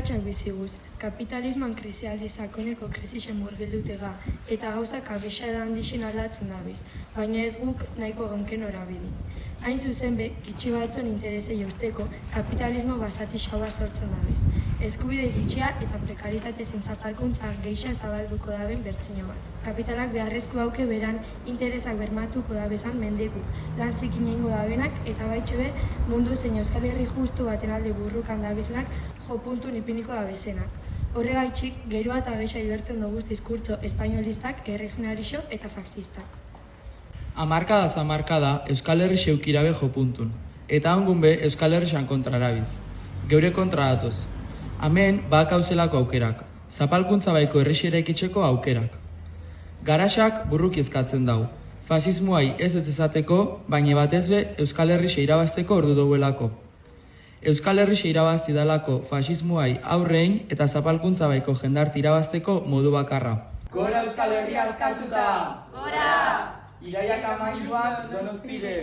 urratxak biziguz, kapitalismoan krisialdi sakoneko krisisen murgildutega eta gauzak abesa edan dixin aldatzen dabiz, baina ez guk nahiko gonken orabidi. Hain zuzen be, gitxi batzon interese josteko kapitalismo basati xaua sortzen dabiz. Eskubide gitxia eta prekaritate zintzapalkuntza geixa zabalduko daben bertzino bat. Kapitalak beharrezko hauke beran interesak bermatuko dabezan mendekuk, lan zikin egingo dabenak eta baitxebe mundu zein Euskal Herri justu baten alde burrukan dabezenak jopuntun ipiniko dabezenak. Horregaitxik, geroa eta geixa iberten doguz diskurtzo espainolistak, errexionarixo eta faxistak. Hamarkadaz hamarkada Euskal Herri xeukirabe jopuntun, eta ongun be Euskal Herri kontrarabiz. Geure kontra datoz. Hemen bakauzelako aukerak, zapalkuntza baiko herrixera ikitzeko aukerak. Garaxak burruki eskatzen dau, fasismoai ez ezateko, baina batez be Euskal Herri irabazteko ordu duelako. Euskal Herri irabazti dalako fasismoai aurrein eta zapalkuntza baiko jendarte irabazteko modu bakarra. Gora Euskal Herria askatuta! Gora! Iraiak 13an Donostire!